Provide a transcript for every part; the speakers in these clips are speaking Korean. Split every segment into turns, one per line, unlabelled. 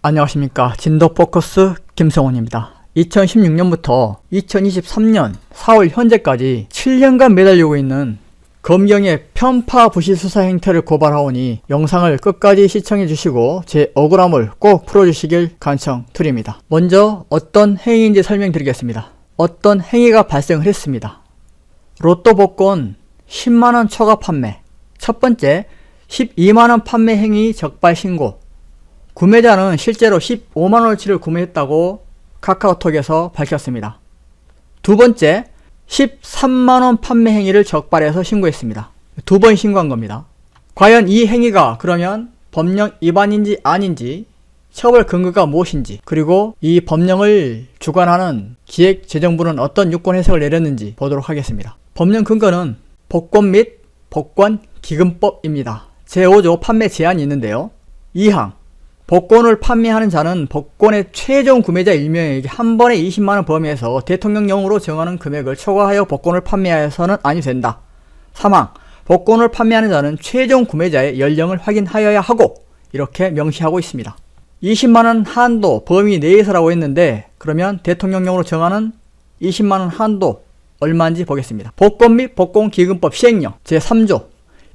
안녕하십니까. 진도포커스 김성훈입니다. 2016년부터 2023년 4월 현재까지 7년간 매달리고 있는 검경의 편파 부실 수사 행태를 고발하오니 영상을 끝까지 시청해주시고 제 억울함을 꼭 풀어주시길 간청드립니다. 먼저 어떤 행위인지 설명드리겠습니다. 어떤 행위가 발생을 했습니다. 로또 복권 10만원 초과 판매. 첫 번째, 12만원 판매 행위 적발 신고. 구매자는 실제로 15만원어치를 구매했다고 카카오톡에서 밝혔습니다. 두 번째, 13만원 판매 행위를 적발해서 신고했습니다. 두 번 신고한 겁니다. 과연 이 행위가 그러면 법령 위반인지 아닌지, 처벌 근거가 무엇인지, 그리고 이 법령을 주관하는 기획재정부는 어떤 유권 해석을 내렸는지 보도록 하겠습니다. 법령 근거는 복권 및 복권기금법입니다. 제5조 판매 제한이 있는데요. 2항 복권을 판매하는 자는 복권의 최종 구매자 1명에게 한 번에 20만원 범위에서 대통령령으로 정하는 금액을 초과하여 복권을 판매하여서는 아니 된다. 3항 복권을 판매하는 자는 최종 구매자의 연령을 확인하여야 하고, 이렇게 명시하고 있습니다. 20만원 한도 범위 내에서라고 했는데, 그러면 대통령령으로 정하는 20만원 한도 얼마인지 보겠습니다. 복권 및 복권기금법 시행령 제3조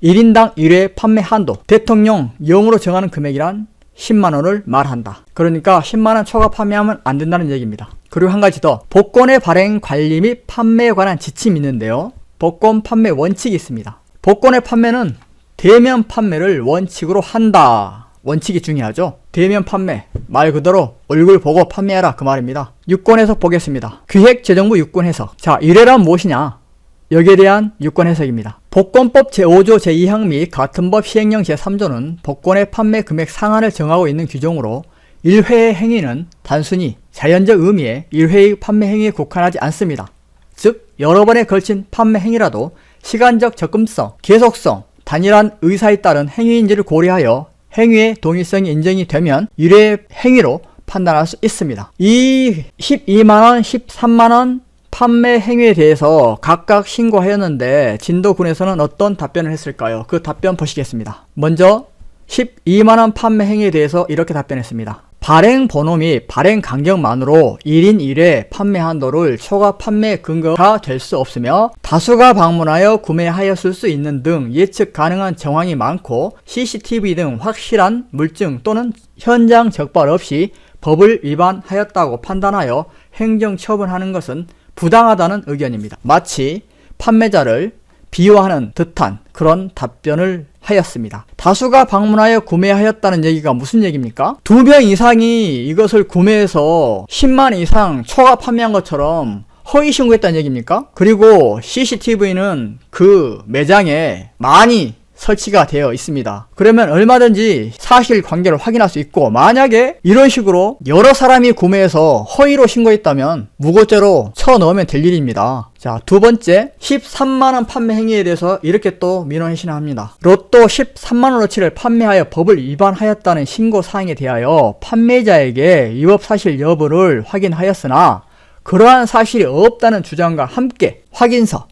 1인당 1회 판매 한도, 대통령령으로 정하는 금액이란 10만원을 말한다. 그러니까 10만원 초과 판매하면 안 된다는 얘기입니다. 그리고 한 가지 더, 복권의 발행, 관리 및 판매에 관한 지침이 있는데요. 복권 판매 원칙이 있습니다. 복권의 판매는 대면 판매를 원칙으로 한다. 원칙이 중요하죠. 대면 판매, 말 그대로 얼굴 보고 판매하라, 그 말입니다. 유권 해석 보겠습니다. 기획재정부 유권 해석. 자, 1회란 무엇이냐? 여기에 대한 유권 해석입니다. 복권법 제5조 제2항 및 같은 법 시행령 제3조는 복권의 판매 금액 상한을 정하고 있는 규정으로 1회의 행위는 단순히 자연적 의미의 1회의 판매 행위에 국한하지 않습니다. 즉 여러 번에 걸친 판매 행위라도 시간적 접근성, 계속성, 단일한 의사에 따른 행위인지를 고려하여 행위의 동일성이 인정이 되면 1회 행위로 판단할 수 있습니다. 이 12만원, 13만원 판매 행위에 대해서 각각 신고하였는데 진도군에서는 어떤 답변을 했을까요? 그 답변 보시겠습니다. 먼저 12만원 판매 행위에 대해서 이렇게 답변했습니다. 발행 번호 및 발행 간격만으로 1인 1회 판매 한도를 초과 판매 근거가 될 수 없으며 다수가 방문하여 구매하였을 수 있는 등 예측 가능한 정황이 많고 CCTV 등 확실한 물증 또는 현장 적발 없이 법을 위반하였다고 판단하여 행정 처분하는 것은 부당하다는 의견입니다. 마치 판매자를 비호하는 듯한 그런 답변을 하였습니다. 다수가 방문하여 구매하였다는 얘기가 무슨 얘기입니까? 2명 이상이 이것을 구매해서 10만 이상 초과 판매한 것처럼 허위 신고했다는 얘기입니까? 그리고 CCTV는 그 매장에 많이 설치가 되어 있습니다. 그러면 얼마든지 사실관계를 확인할 수 있고, 만약에 이런 식으로 여러 사람이 구매해서 허위로 신고했다면 무고죄로 쳐넣으면 될 일입니다. 자, 두 번째, 13만원 판매 행위에 대해서 이렇게 또 민원을 신청합니다. 로또 13만원어치를 판매하여 법을 위반하였다는 신고사항에 대하여 판매자에게 위법 사실 여부를 확인하였으나 그러한 사실이 없다는 주장과 함께 확인서,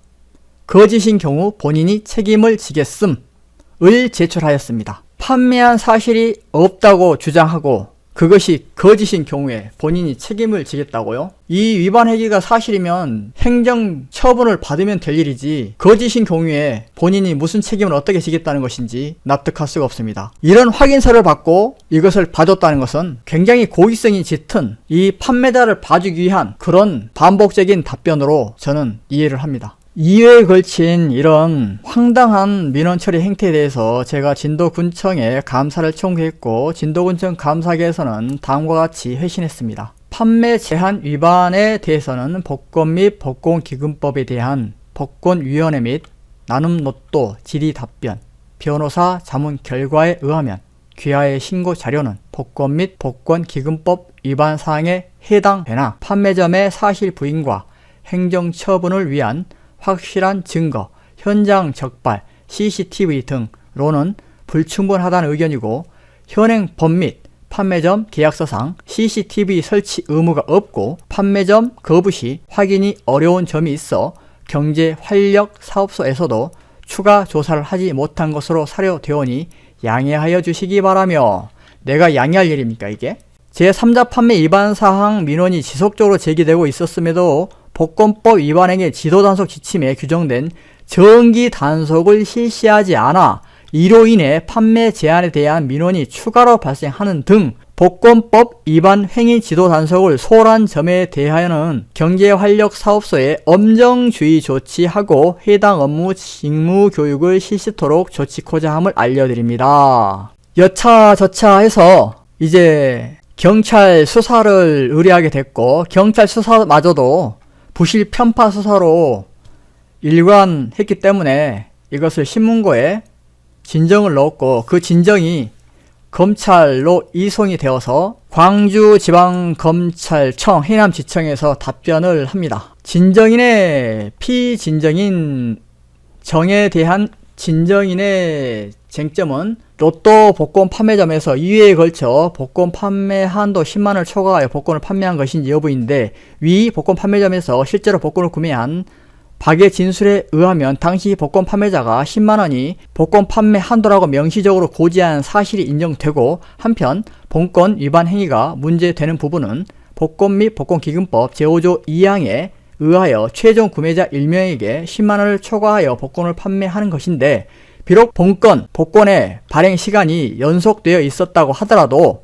거짓인 경우 본인이 책임을 지겠음 을 제출하였습니다. 판매한 사실이 없다고 주장하고 그것이 거짓인 경우에 본인이 책임을 지겠다고요? 이 위반 행위가 사실이면 행정 처분을 받으면 될 일이지, 거짓인 경우에 본인이 무슨 책임을 어떻게 지겠다는 것인지 납득할 수가 없습니다. 이런 확인서를 받고 이것을 봐줬다는 것은 굉장히 고의성이 짙은 이 판매자를 봐주기 위한 그런 반복적인 답변으로 저는 이해를 합니다. 2회에 걸친 이런 황당한 민원 처리 행태에 대해서 제가 진도군청에 감사를 청구했고, 진도군청 감사계에서는 다음과 같이 회신했습니다. 판매 제한 위반에 대해서는 복권 및 복권기금법에 대한 복권위원회 및 나눔로또 질의 답변, 변호사 자문 결과에 의하면 귀하의 신고 자료는 복권 및 복권기금법 위반 사항에 해당되나 판매점의 사실 부인과 행정처분을 위한 확실한 증거, 현장 적발, CCTV 등로는 불충분하다는 의견이고, 현행 법 및 판매점 계약서상 CCTV 설치 의무가 없고 판매점 거부 시 확인이 어려운 점이 있어 경제 활력 사업소에서도 추가 조사를 하지 못한 것으로 사료되오니 양해하여 주시기 바라며. 내가 양해할 일입니까 이게? 제3자 판매 위반 사항 민원이 지속적으로 제기되고 있었음에도 복권법 위반행위 지도단속 지침에 규정된 정기 단속을 실시하지 않아 이로 인해 판매 제한에 대한 민원이 추가로 발생하는 등 복권법 위반 행위 지도 단속을 소홀한 점에 대하여는 경제활력사업소에 엄정주의 조치하고 해당 업무 직무 교육을 실시토록 조치코자 함을 알려드립니다. 여차저차해서 이제 경찰 수사를 의뢰하게 됐고, 경찰 수사마저도 부실 편파 수사로 일관했기 때문에 이것을 신문고에 진정을 넣었고, 그 진정이 검찰로 이송이 되어서 광주지방검찰청 해남지청에서 답변을 합니다. 진정인의 피진정인 정에 대한 진정인의 쟁점은 로또 복권 판매점에서 2회에 걸쳐 복권 판매 한도 10만원을 초과하여 복권을 판매한 것인지 여부인데, 위 복권 판매점에서 실제로 복권을 구매한 박의 진술에 의하면 당시 복권 판매자가 10만원이 복권 판매 한도라고 명시적으로 고지한 사실이 인정되고, 한편 본권 위반 행위가 문제되는 부분은 복권 및 복권기금법 제5조 2항에 의하여 최종 구매자 1명에게 10만원을 초과하여 복권을 판매하는 것인데, 비록 본권, 복권의 발행 시간이 연속되어 있었다고 하더라도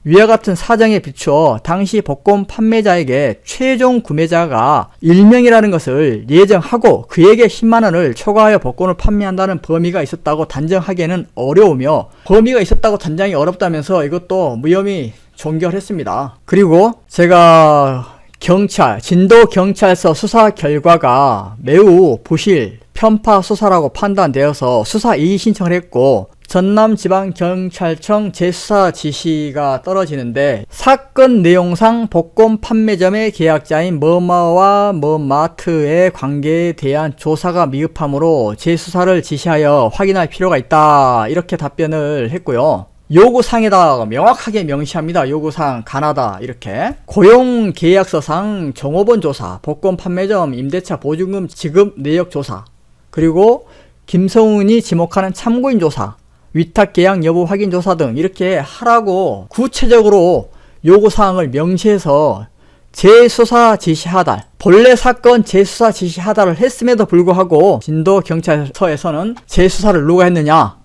위와 같은 사정에 비추어 당시 복권 판매자에게 최종 구매자가 1명이라는 것을 예정하고 그에게 10만원을 초과하여 복권을 판매한다는 범위가 있었다고 단정하기에는 어려우며, 범위가 있었다고 단정이 어렵다면서 이것도 무혐의 종결했습니다. 그리고 제가 진도경찰서 수사 결과가 매우 부실, 편파 수사라고 판단되어서 수사 이의 신청을 했고, 전남지방경찰청 재수사 지시가 떨어지는데, 사건 내용상 복권 판매점의 계약자인 뭐뭐와 뭐마트의 관계에 대한 조사가 미흡하므로 재수사를 지시하여 확인할 필요가 있다, 이렇게 답변을 했고요. 요구사항에다 명확하게 명시합니다. 요구사항 가나다 이렇게. 고용계약서상 종업원 조사, 복권 판매점 임대차 보증금 지급 내역 조사, 그리고 김성훈이 지목하는 참고인 조사, 위탁계약 여부 확인 조사 등 이렇게 하라고 구체적으로 요구사항을 명시해서 재수사 지시하달, 본래 사건 재수사 지시하달을 했음에도 불구하고 진도경찰서에서는 재수사를 누가 했느냐,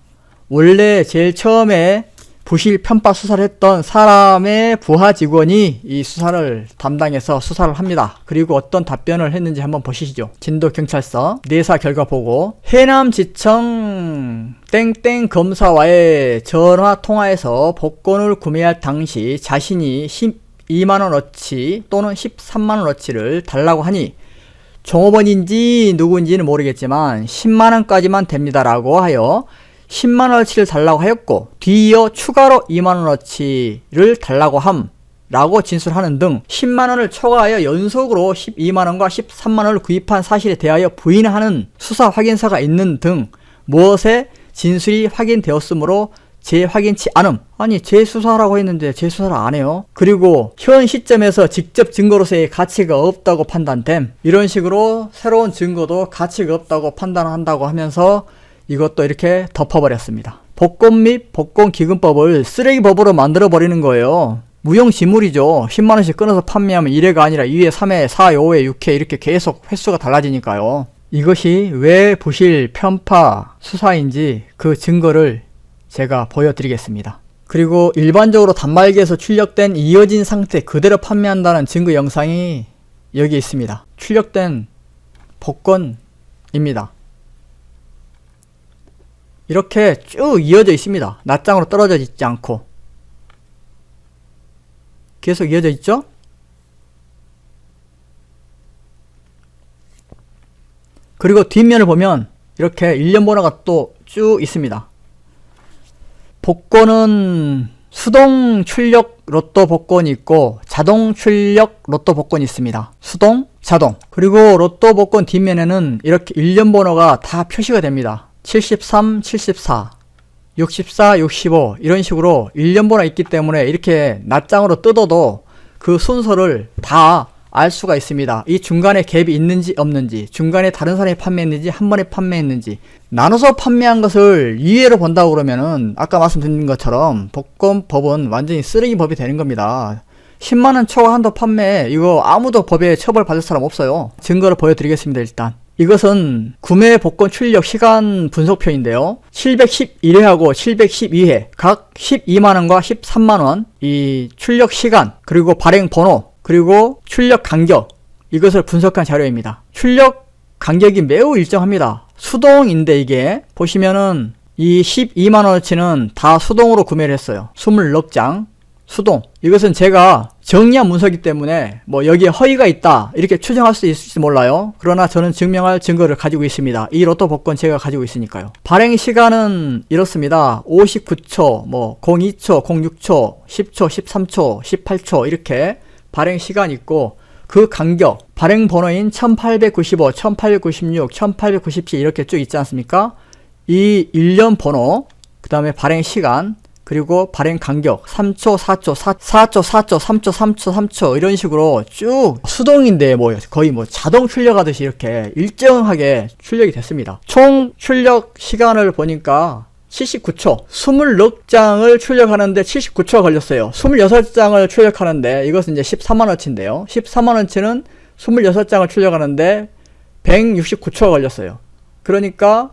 원래 제일 처음에 부실 편파 수사를 했던 사람의 부하 직원이 이 수사를 담당해서 수사를 합니다. 그리고 어떤 답변을 했는지 한번 보시죠. 진도경찰서 내사 결과 보고, 해남지청 땡땡 검사와의 전화 통화에서 복권을 구매할 당시 자신이 12만원어치 또는 13만원어치를 달라고 하니 종업원인지 누구인지는 모르겠지만 10만원까지만 됩니다라고 하여 10만원어치를 달라고 하였고, 뒤이어 추가로 2만원어치를 달라고 함라고 진술하는 등 10만원을 초과하여 연속으로 12만원과 13만원을 구입한 사실에 대하여 부인하는 수사 확인서가 있는 등 무엇에 진술이 확인되었으므로 재확인치 않음. 아니, 재수사라고 했는데 재수사를 안 해요. 그리고 현 시점에서 직접 증거로서의 가치가 없다고 판단됨. 이런 식으로 새로운 증거도 가치가 없다고 판단한다고 하면서 이것도 이렇게 덮어버렸습니다. 복권 및 복권기금법을 쓰레기법으로 만들어버리는 거예요. 무용지물이죠. 10만원씩 끊어서 판매하면 1회가 아니라 2회, 3회, 4회, 5회, 6회 이렇게 계속 횟수가 달라지니까요. 이것이 왜 부실, 편파, 수사인지 그 증거를 제가 보여드리겠습니다. 그리고 일반적으로 단말기에서 출력된 이어진 상태 그대로 판매한다는 증거 영상이 여기 있습니다. 출력된 복권입니다. 이렇게 쭉 이어져 있습니다. 낱장으로 떨어져 있지 않고 계속 이어져 있죠? 그리고 뒷면을 보면 이렇게 일련 번호가 또 쭉 있습니다. 복권은 수동 출력 로또 복권이 있고 자동 출력 로또 복권이 있습니다. 수동, 자동. 그리고 로또 복권 뒷면에는 이렇게 일련 번호가 다 표시가 됩니다. 73, 74, 64, 65 이런 식으로 일련 번호가 있기 때문에 이렇게 낱장으로 뜯어도 그 순서를 다 알 수가 있습니다. 이 중간에 갭이 있는지 없는지, 중간에 다른 사람이 판매했는지 한 번에 판매했는지. 나눠서 판매한 것을 이해로 본다고 그러면은 아까 말씀드린 것처럼 복권법은 완전히 쓰레기 법이 되는 겁니다. 10만원 초과 한도 판매, 이거 아무도 법에 처벌받을 사람 없어요. 증거를 보여드리겠습니다. 일단 이것은 구매 복권 출력 시간 분석표인데요. 711회하고 712회 각 12만원과 13만원 이 출력 시간, 그리고 발행 번호, 그리고 출력 간격, 이것을 분석한 자료입니다. 출력 간격이 매우 일정합니다. 수동인데 이게 보시면은 이 12만원어치는 다 수동으로 구매를 했어요. 24장 수동. 이것은 제가 정리한 문서이기 때문에 뭐 여기에 허위가 있다 이렇게 추정할 수 있을지 몰라요. 그러나 저는 증명할 증거를 가지고 있습니다. 이 로또 복권 제가 가지고 있으니까요. 발행 시간은 이렇습니다. 59초, 뭐 02초, 06초, 10초, 13초, 18초 이렇게 발행 시간 있고, 그 간격, 발행 번호인 1895, 1896, 1897 이렇게 쭉 있지 않습니까? 이 일련 번호, 그 다음에 발행 시간, 그리고 발행 간격 3초, 4초, 4초, 4초, 3초, 3초, 3초 이런 식으로 쭉 수동인데 뭐 거의 뭐 자동 출력하듯이 이렇게 일정하게 출력이 됐습니다. 총 출력 시간을 보니까 79초. 24장을 출력하는데 79초가 걸렸어요. 26장을 출력하는데 이것은 이제 13만원치인데요. 13만원치는 26장을 출력하는데 169초가 걸렸어요. 그러니까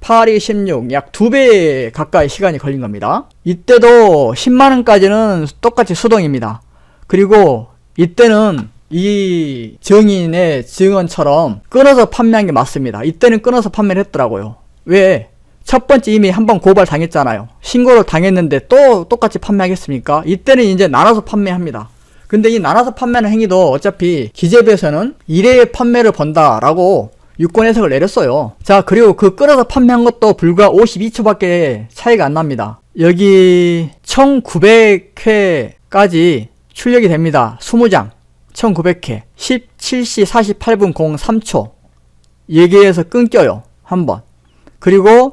8, 2, 16, 약 2배 가까이 시간이 걸린 겁니다. 이때도 10만원까지는 똑같이 수동입니다. 그리고 이때는 이 증인의 증언처럼 끊어서 판매한 게 맞습니다. 이때는 끊어서 판매를 했더라고요. 왜? 첫 번째 이미 한번 고발 당했잖아요. 신고를 당했는데 또 똑같이 판매하겠습니까? 이때는 이제 나눠서 판매합니다. 근데 이 나눠서 판매하는 행위도 어차피 기재부에서는 1회의 판매를 본다라고 유권 해석을 내렸어요. 자, 그리고 그 끊어서 판매한 것도 불과 52초밖에 차이가 안 납니다. 여기 1900회까지 출력이 됩니다. 20장 1900회 17시 48분 03초 여기에서 끊겨요. 한번. 그리고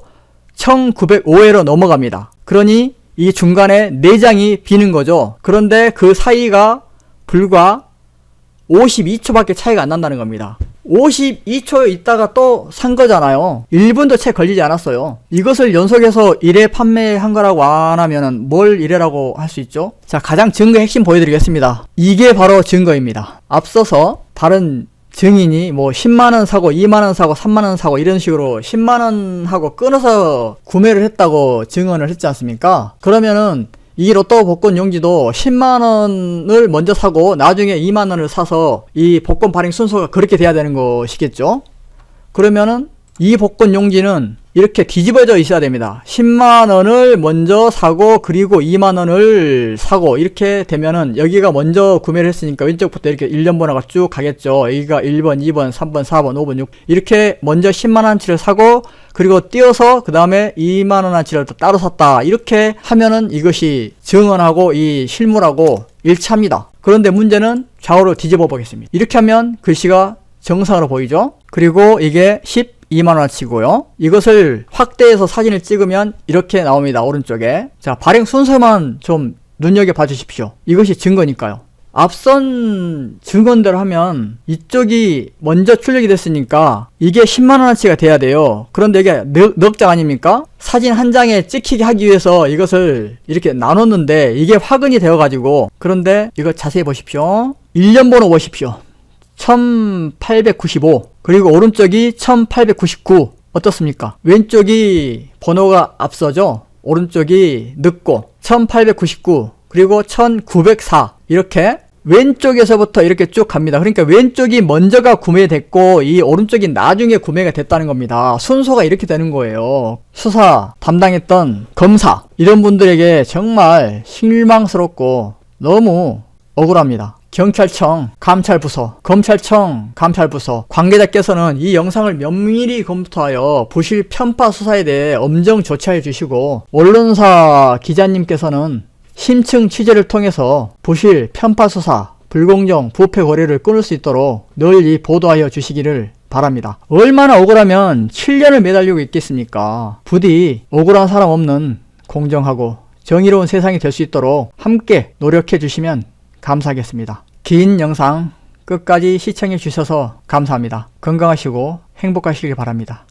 1905회로 넘어갑니다. 그러니 이 중간에 4장이 비는 거죠. 그런데 그 사이가 불과 52초밖에 차이가 안 난다는 겁니다. 52초 있다가 또 산 거잖아요. 1분도 채 걸리지 않았어요. 이것을 연속해서 1회 판매한 거라고 안 하면은 뭘 1회라고 할 수 있죠? 자, 가장 증거 핵심 보여드리겠습니다. 이게 바로 증거입니다. 앞서서 다른 증인이 뭐 10만원 사고 2만원 사고 3만원 사고 이런 식으로 10만원 하고 끊어서 구매를 했다고 증언을 했지 않습니까? 그러면은 이 로또 복권 용지도 10만원을 먼저 사고 나중에 2만원을 사서 이 복권 발행 순서가 그렇게 돼야 되는 것이겠죠? 그러면은 이 복권 용지는 이렇게 뒤집어져 있어야 됩니다. 10만원을 먼저 사고 그리고 2만원을 사고 이렇게 되면은 여기가 먼저 구매를 했으니까 왼쪽부터 이렇게 1년 번호가 쭉 가겠죠. 여기가 1번, 2번, 3번, 4번, 5번, 6 이렇게 먼저 10만원치를 사고 그리고 띄어서 그 다음에 2만원어치를 따로 샀다 이렇게 하면은 이것이 증언하고 이 실물하고 일치합니다. 그런데 문제는 좌우로 뒤집어 보겠습니다. 이렇게 하면 글씨가 정상으로 보이죠. 그리고 이게 12만원어치고요. 이것을 확대해서 사진을 찍으면 이렇게 나옵니다. 오른쪽에. 자, 발행 순서만 좀 눈여겨봐 주십시오. 이것이 증거니까요. 앞선 증언대로 하면 이쪽이 먼저 출력이 됐으니까 이게 10만원어치가 돼야 돼요. 그런데 이게 넉 장 아닙니까? 사진 한 장에 찍히게 하기 위해서 이것을 이렇게 나눴는데 이게 화근이 되어 가지고, 그런데 이거 자세히 보십시오. 1년 번호 보십시오. 1895 그리고 오른쪽이 1899 어떻습니까? 왼쪽이 번호가 앞서죠. 오른쪽이 늦고 1899 그리고 1904 이렇게 왼쪽에서부터 이렇게 쭉 갑니다. 그러니까 왼쪽이 먼저가 구매됐고 이 오른쪽이 나중에 구매가 됐다는 겁니다. 순서가 이렇게 되는 거예요. 수사 담당했던 검사 이런 분들에게 정말 실망스럽고 너무 억울합니다. 경찰청, 감찰부서, 검찰청, 감찰부서 관계자께서는 이 영상을 면밀히 검토하여 부실 편파 수사에 대해 엄정 조치해 주시고, 언론사 기자님께서는 심층 취재를 통해서 부실 편파 수사, 불공정, 부패 거래를 끊을 수 있도록 널리 보도하여 주시기를 바랍니다. 얼마나 억울하면 7년을 매달리고 있겠습니까? 부디 억울한 사람 없는 공정하고 정의로운 세상이 될 수 있도록 함께 노력해 주시면 감사하겠습니다. 긴 영상 끝까지 시청해 주셔서 감사합니다. 건강하시고 행복하시길 바랍니다.